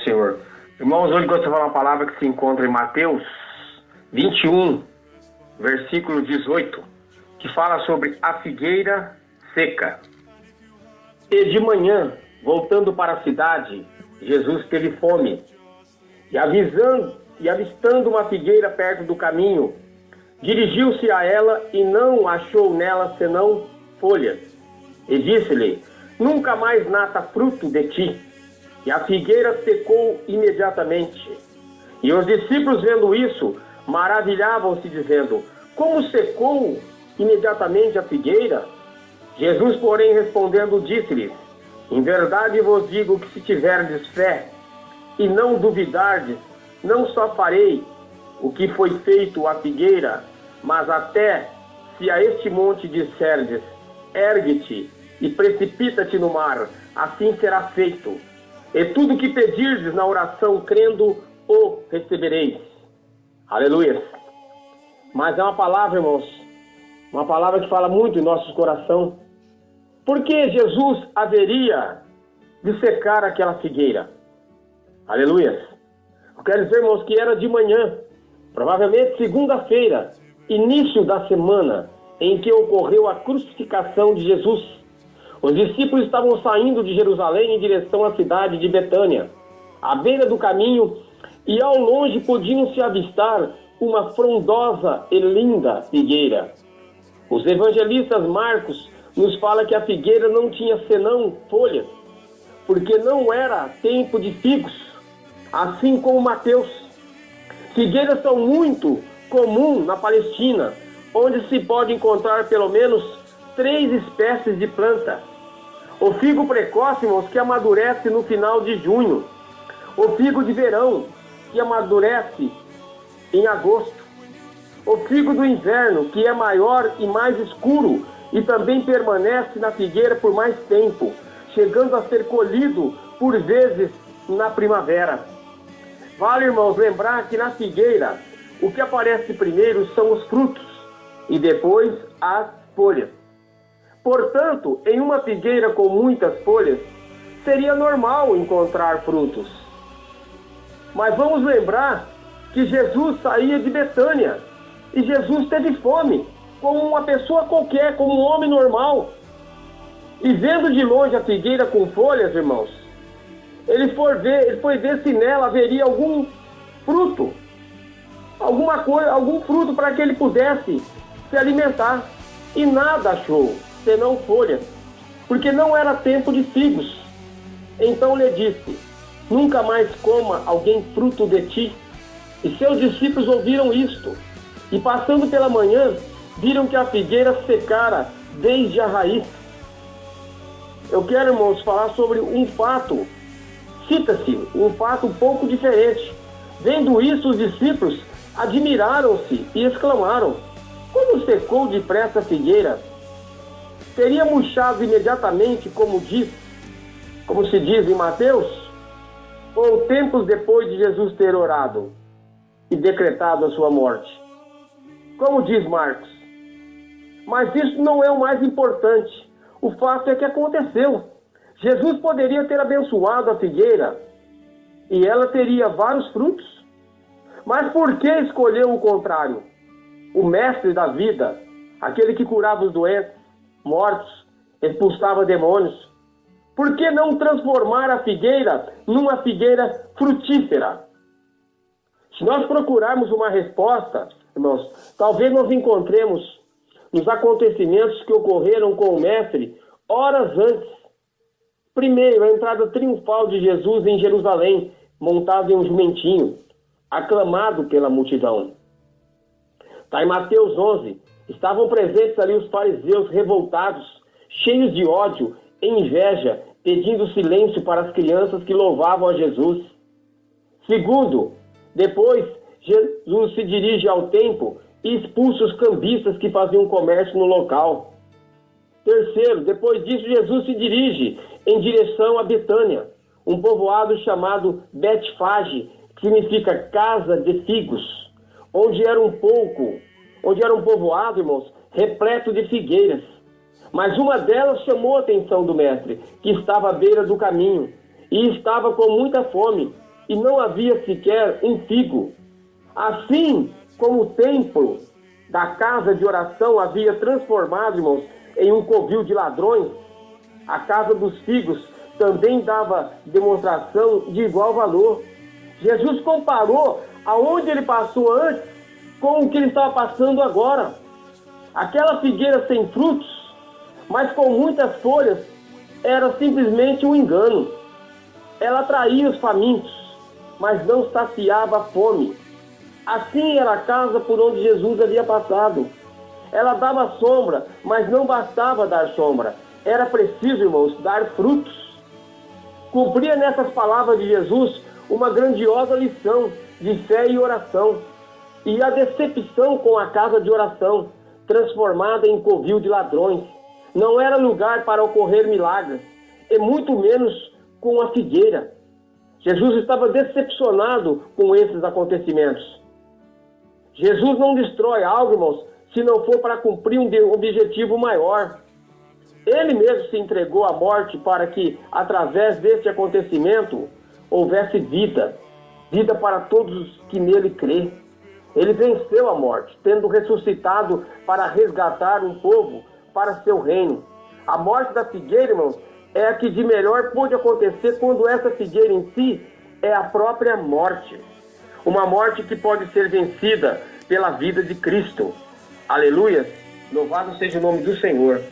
Senhor. Irmãos, hoje gostaria de falar uma palavra que se encontra em Mateus 21, versículo 18, que fala sobre a figueira seca. E de manhã, voltando para a cidade, Jesus teve fome. E avistando uma figueira perto do caminho, dirigiu-se a ela e não achou nela senão folhas. E disse-lhe: nunca mais nasça fruto de ti. E a figueira secou imediatamente. E os discípulos, vendo isso, maravilhavam-se, dizendo: como secou imediatamente a figueira? Jesus, porém, respondendo, disse-lhes: em verdade vos digo que se tiverdes fé e não duvidardes, não só farei o que foi feito à figueira, mas até se a este monte disserdes: ergue-te e precipita-te no mar, assim será feito. E tudo que pedirdes na oração, crendo, o recebereis. Aleluia. Mas é uma palavra, irmãos, uma palavra que fala muito em nossos corações. Por que Jesus haveria de secar aquela figueira? Aleluia. Eu quero dizer, irmãos, que era de manhã, provavelmente segunda-feira, início da semana em que ocorreu a crucificação de Jesus. Os discípulos estavam saindo de Jerusalém em direção à cidade de Betânia, à beira do caminho, e ao longe podiam-se avistar uma frondosa e linda figueira. Os evangelistas Marcos nos fala que a figueira não tinha senão folhas, porque não era tempo de figos, assim como Mateus. Figueiras são muito comuns na Palestina, onde se pode encontrar pelo menos 3 espécies de planta. O figo precoce, irmãos, que amadurece no final de junho. O figo de verão, que amadurece em agosto. O figo do inverno, que é maior e mais escuro e também permanece na figueira por mais tempo, chegando a ser colhido por vezes na primavera. Vale, irmãos, lembrar que na figueira o que aparece primeiro são os frutos e depois as folhas. Portanto, em uma figueira com muitas folhas, seria normal encontrar frutos. Mas vamos lembrar que Jesus saía de Betânia e Jesus teve fome, como uma pessoa qualquer, como um homem normal. E vendo de longe a figueira com folhas, irmãos, ele foi ver se nela haveria algum fruto, alguma coisa, algum fruto para que ele pudesse se alimentar. E nada achou, senão folhas, porque não era tempo de figos. Então lhe disse: nunca mais coma alguém fruto de ti. E seus discípulos ouviram isto, e passando pela manhã, viram que a figueira secara desde a raiz. Eu quero, irmãos, falar sobre um fato, cita-se, um fato um pouco diferente. Vendo isso, os discípulos admiraram-se e exclamaram: como secou depressa a figueira? Teria murchado imediatamente, como se diz em Mateus? Ou tempos depois de Jesus ter orado e decretado a sua morte? Como diz Marcos. Mas isso não é o mais importante. O fato é que aconteceu. Jesus poderia ter abençoado a figueira e ela teria vários frutos. Mas por que escolheu o contrário? O mestre da vida, aquele que curava os doentes, mortos, expulsava demônios. Por que não transformar a figueira numa figueira frutífera? Se nós procurarmos uma resposta, irmãos, talvez nós encontremos nos acontecimentos que ocorreram com o mestre horas antes. Primeiro, a entrada triunfal de Jesus em Jerusalém, montado em um jumentinho, aclamado pela multidão. Está em Mateus 11. Estavam presentes ali os fariseus revoltados, cheios de ódio e inveja, pedindo silêncio para as crianças que louvavam a Jesus. Segundo, depois Jesus se dirige ao templo e expulsa os cambistas que faziam comércio no local. Terceiro, depois disso, Jesus se dirige em direção a Betânia, um povoado chamado Betfage, que significa casa de figos, onde era um povoado, irmãos, repleto de figueiras. Mas uma delas chamou a atenção do mestre, que estava à beira do caminho e estava com muita fome. e não havia sequer um figo. Assim como o templo da casa de oração havia transformado, irmãos, em um covil de ladrões, a casa dos figos também dava demonstração de igual valor. Jesus comparou aonde ele passou antes com o que ele estava passando agora. Aquela figueira sem frutos, mas com muitas folhas, era simplesmente um engano. Ela atraía os famintos, mas não saciava a fome. Assim era a casa por onde Jesus havia passado. Ela dava sombra, mas não bastava dar sombra. Era preciso, irmãos, dar frutos. Cumpria nessas palavras de Jesus uma grandiosa lição de fé e oração. E a decepção com a casa de oração, transformada em covil de ladrões. Não era lugar para ocorrer milagres, e muito menos com a figueira. Jesus estava decepcionado com esses acontecimentos. Jesus não destrói algo, irmãos, se não for para cumprir um objetivo maior. Ele mesmo se entregou à morte para que, através deste acontecimento, houvesse vida. Vida para todos os que nele crê. Ele venceu a morte, tendo ressuscitado para resgatar um povo para seu reino. A morte da figueira, irmãos, é a que de melhor pôde acontecer quando essa figueira em si é a própria morte. Uma morte que pode ser vencida pela vida de Cristo. Aleluia! Louvado seja o nome do Senhor.